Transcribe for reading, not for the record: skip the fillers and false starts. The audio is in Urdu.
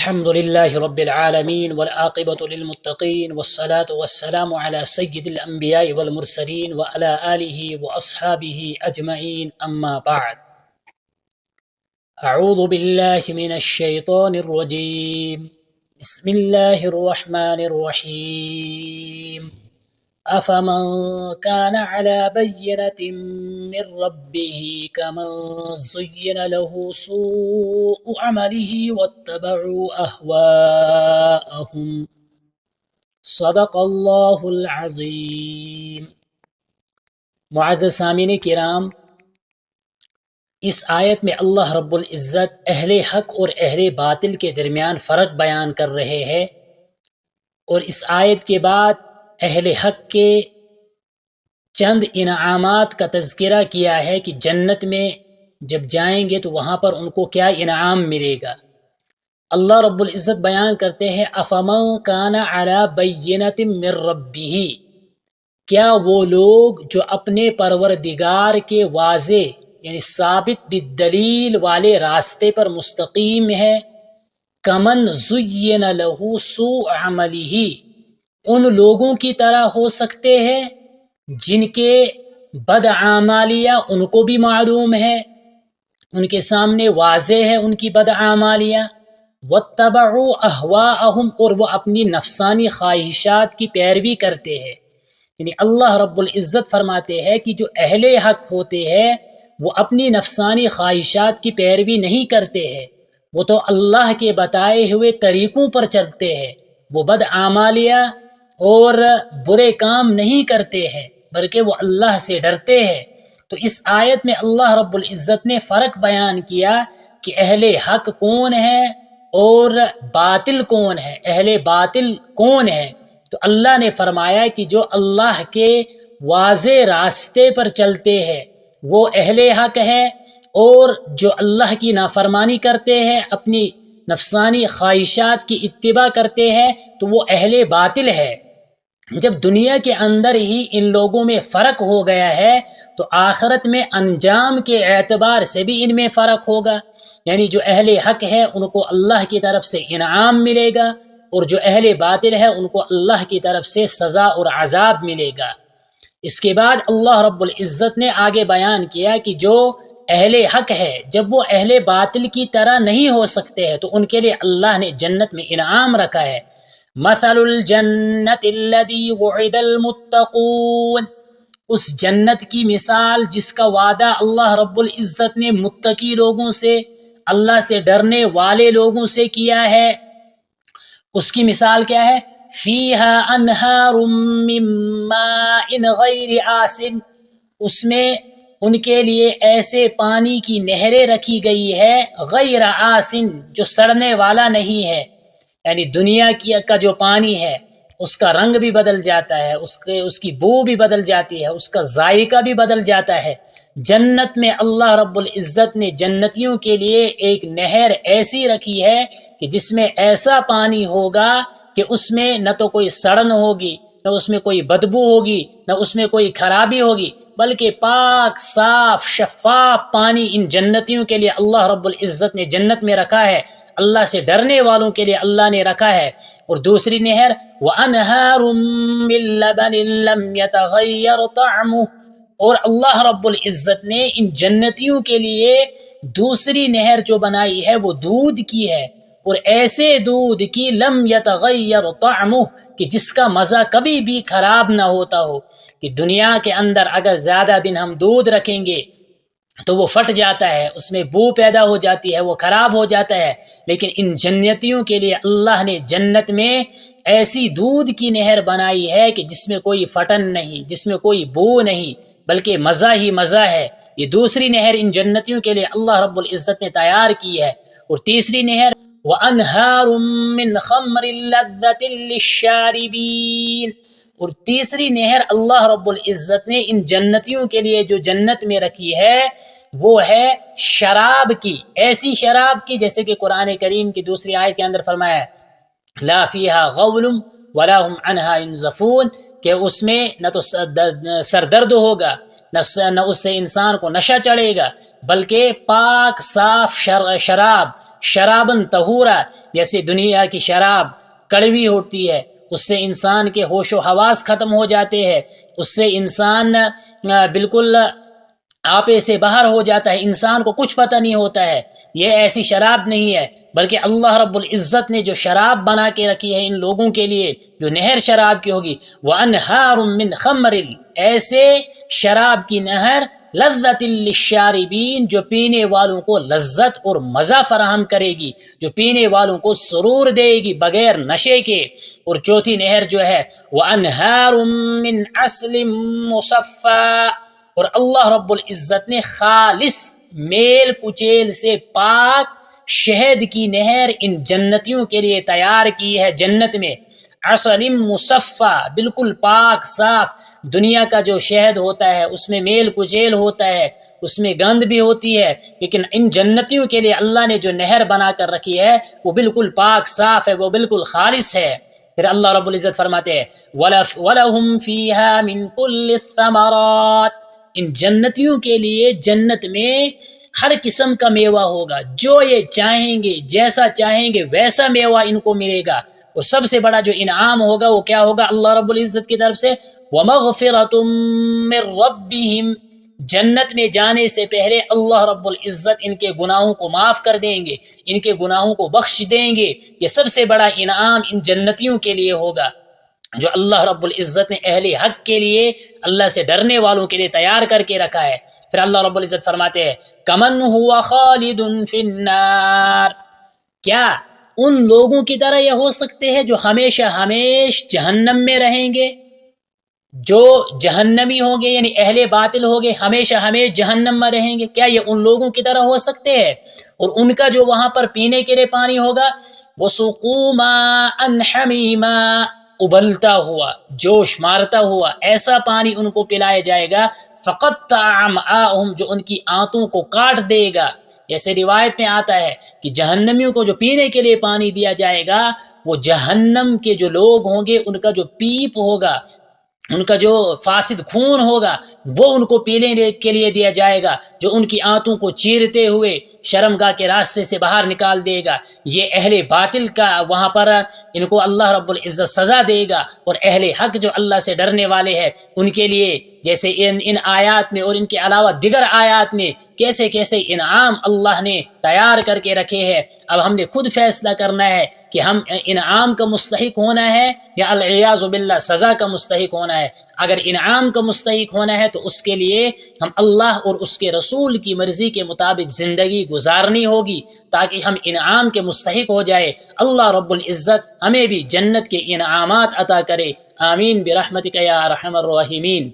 الحمد لله رب العالمين والعاقبة للمتقين والصلاة والسلام على سيد الأنبياء والمرسلين وعلى آله وأصحابه أجمعين أما بعد أعوذ بالله من الشيطان الرجيم بسم الله الرحمن الرحيم أفمن كان على بينة من ربه كمن زين له سوء عمله واتبعوا أهواءهم صدق اللہ العظیم۔ معزز سامعین کرام، اس آیت میں اللہ رب العزت اہل حق اور اہل باطل کے درمیان فرق بیان کر رہے ہیں، اور اس آیت کے بعد اہل حق کے چند انعامات کا تذکرہ کیا ہے کہ جنت میں جب جائیں گے تو وہاں پر ان کو کیا انعام ملے گا۔ اللہ رب العزت بیان کرتے ہیں افمن کان علی بینۃ من ربہ، کیا وہ لوگ جو اپنے پروردگار کے واضح یعنی ثابت بالدلیل والے راستے پر مستقیم ہے، کمن زین لہ سوء عملہ، ان لوگوں کی طرح ہو سکتے ہیں جن کے بدعمالیہ ان کو بھی معلوم ہے، ان کے سامنے واضح ہے ان کی بدعمالیہ، واتبعوا اہواءہم، اور وہ اپنی نفسانی خواہشات کی پیروی کرتے ہیں۔ یعنی اللہ رب العزت فرماتے ہیں کہ جو اہل حق ہوتے ہیں وہ اپنی نفسانی خواہشات کی پیروی نہیں کرتے ہیں، وہ تو اللہ کے بتائے ہوئے طریقوں پر چلتے ہیں، وہ بدعمالیہ اور برے کام نہیں کرتے ہیں بلکہ وہ اللہ سے ڈرتے ہیں۔ تو اس آیت میں اللہ رب العزت نے فرق بیان کیا کہ اہل حق کون ہے اور باطل کون ہے، اہل باطل کون ہے۔ تو اللہ نے فرمایا کہ جو اللہ کے واضح راستے پر چلتے ہیں وہ اہل حق ہے، اور جو اللہ کی نافرمانی کرتے ہیں، اپنی نفسانی خواہشات کی اتباع کرتے ہیں، تو وہ اہل باطل ہے۔ جب دنیا کے اندر ہی ان لوگوں میں فرق ہو گیا ہے تو آخرت میں انجام کے اعتبار سے بھی ان میں فرق ہوگا۔ یعنی جو اہل حق ہے ان کو اللہ کی طرف سے انعام ملے گا، اور جو اہل باطل ہے ان کو اللہ کی طرف سے سزا اور عذاب ملے گا۔ اس کے بعد اللہ رب العزت نے آگے بیان کیا کہ جو اہل حق ہے جب وہ اہل باطل کی طرح نہیں ہو سکتے ہیں تو ان کے لیے اللہ نے جنت میں انعام رکھا ہے۔ مثل الجنت الذی وعد المتقون، اس جنت کی مثال جس کا وعدہ اللہ رب العزت نے متقی لوگوں سے، اللہ سے ڈرنے والے لوگوں سے کیا ہے، اس کی مثال کیا ہے؟ فیہا انہار من ماء غیر آسن، اس میں ان کے لیے ایسے پانی کی نہریں رکھی گئی ہے غیر آسن، جو سڑنے والا نہیں ہے۔ یعنی دنیا کا جو پانی ہے اس کا رنگ بھی بدل جاتا ہے، اس کی بو بھی بدل جاتی ہے، اس کا ذائقہ بھی بدل جاتا ہے۔ جنت میں اللہ رب العزت نے جنتیوں کے لیے ایک نہر ایسی رکھی ہے کہ جس میں ایسا پانی ہوگا کہ اس میں نہ تو کوئی سڑن ہوگی، نہ اس میں کوئی بدبو ہوگی، نہ اس میں کوئی خرابی ہوگی، بلکہ پاک صاف شفاف پانی ان جنتیوں کے لیے اللہ رب العزت نے جنت میں رکھا ہے، اللہ سے ڈرنے والوں کے لیے اللہ نے رکھا ہے۔ اور دوسری نہر وَأَنْهَارٌ مِّن لَبَنٍ لَّمْ يَتَغَيَّرْ طَعْمُهُ، اور اللہ رب العزت نے ان جنتیوں کے لیے دوسری نہر جو بنائی ہے وہ دودھ کی ہے، اور ایسے دودھ کی لم یتغیر طعمہ، کہ جس کا مزہ کبھی بھی خراب نہ ہوتا ہو۔ کہ دنیا کے اندر اگر زیادہ دن ہم دودھ رکھیں گے تو وہ پھٹ جاتا ہے، اس میں بو پیدا ہو جاتی ہے، وہ خراب ہو جاتا ہے، لیکن ان جنتیوں کے لیے اللہ نے جنت میں ایسی دودھ کی نہر بنائی ہے کہ جس میں کوئی پھٹن نہیں، جس میں کوئی بو نہیں، بلکہ مزہ ہی مزہ ہے۔ یہ دوسری نہر ان جنتیوں کے لیے اللہ رب العزت نے تیار کی ہے۔ اور تیسری نہر وَأَنْهَارٌ مِّنْ خَمْرٍ لَذَّةٍ لِّلشَّارِبِينَ، اور تیسری نہر اللہ رب العزت نے ان جنتیوں کے لیے جو جنت میں رکھی ہے وہ ہے شراب کی، ایسی شراب کی جیسے کہ قرآن کریم کی دوسری آیت کے اندر فرمایا ہے لا فیہا غول ولا هم عنہا ینزفون، کہ اس میں نہ تو سر درد ہوگا، نہ اس سے انسان کو نشہ چڑھے گا، بلکہ پاک صاف شراب، شرابن طہورا، جیسے دنیا کی شراب کڑوی ہوتی ہے، اس سے انسان کے ہوش و حواس ختم ہو جاتے ہیں، اس سے انسان بالکل آپے سے باہر ہو جاتا ہے، انسان کو کچھ پتہ نہیں ہوتا ہے۔ یہ ایسی شراب نہیں ہے، بلکہ اللہ رب العزت نے جو شراب بنا کے رکھی ہے ان لوگوں کے لیے، جو نہر شراب کی ہوگی، وَأَنْهَارٌ مِّنْ خَمْرٍ، ایسے شراب کی نہر، لذت للشاربین، جو پینے والوں کو لذت اور مزہ فراہم کرے گی، جو پینے والوں کو سرور دے گی بغیر نشے کے۔ اور چوتھی نہر جو ہے وَأَنْهَارٌ مِّنْ عَسْلٍ مُّصَفًّى، اور اللہ رب العزت نے خالص میل کچیل سے پاک شہد کی نہر ان جنتیوں کے لیے تیار کی ہے جنت میں۔ عسل مصفہ، بالکل پاک صاف۔ دنیا کا جو شہد ہوتا ہے اس میں میل کچیل ہوتا ہے، اس میں گند بھی ہوتی ہے، لیکن ان جنتیوں کے لیے اللہ نے جو نہر بنا کر رکھی ہے وہ بالکل پاک صاف ہے، وہ بالکل خالص ہے۔ پھر اللہ رب العزت فرماتے ہیں وَلَهُمْ فِيهَا مِن كُلِّ الثَّمَرَاتِ، ان جنتیوں کے لیے جنت میں ہر قسم کا میوہ ہوگا، جو یہ چاہیں گے، جیسا چاہیں گے ویسا میوہ ان کو ملے گا۔ اور سب سے بڑا جو انعام ہوگا وہ کیا ہوگا اللہ رب العزت کی طرف سے؟ وَمَغْفِرَةٌ مِّن رَّبِّهِمْ، جنت میں جانے سے پہلے اللہ رب العزت ان کے گناہوں کو معاف کر دیں گے، ان کے گناہوں کو بخش دیں گے۔ یہ سب سے بڑا انعام ان جنتیوں کے لیے ہوگا جو اللہ رب العزت نے اہل حق کے لیے، اللہ سے ڈرنے والوں کے لیے تیار کر کے رکھا ہے۔ پھر اللہ رب العزت فرماتے ہیں کمن ہوا خالد فی النار، کیا ان لوگوں کی طرح یہ ہو سکتے ہیں جو ہمیشہ ہمیش جہنم میں رہیں گے؟ جو جہنمی ہوں گے یعنی اہل باطل ہوں گے، ہمیشہ ہمیش جہنم میں رہیں گے، کیا یہ ان لوگوں کی طرح ہو سکتے ہیں؟ اور ان کا جو وہاں پر پینے کے لیے پانی ہوگا وَسُقُوا مَاءً حَمِيمًا، ابلتا ہوا، جوش مارتا ہوا ایسا پانی ان کو پلایا جائے گا، فَقَطَّعَ أَمْعَاءَهُمْ، جو ان کی آنتوں کو کاٹ دے گا۔ جیسے روایت میں آتا ہے کہ جہنمیوں کو جو پینے کے لیے پانی دیا جائے گا، وہ جہنم کے جو لوگ ہوں گے ان کا جو پیپ ہوگا، ان کا جو فاسد خون ہوگا وہ ان کو پینے کے لیے دیا جائے گا، جو ان کی آنتوں کو چیرتے ہوئے شرمگاہ کے راستے سے باہر نکال دے گا۔ یہ اہل باطل کا وہاں پر ان کو اللہ رب العزت سزا دے گا، اور اہل حق جو اللہ سے ڈرنے والے ہیں ان کے لیے جیسے ان آیات میں اور ان کے علاوہ دیگر آیات میں کیسے کیسے انعام اللہ نے تیار کر کے رکھے ہیں۔ اب ہم نے خود فیصلہ کرنا ہے کہ ہم انعام کا مستحق ہونا ہے یا العیاذ باللہ سزا کا مستحق ہونا ہے۔ اگر انعام کا مستحق ہونا ہے تو اس کے لیے ہم اللہ اور اس کے رسول کی مرضی کے مطابق زندگی گزارنی ہوگی تاکہ ہم انعام کے مستحق ہو جائے۔ اللہ رب العزت ہمیں بھی جنت کے انعامات عطا کرے، آمین برحمتک یا ارحم الراحمین۔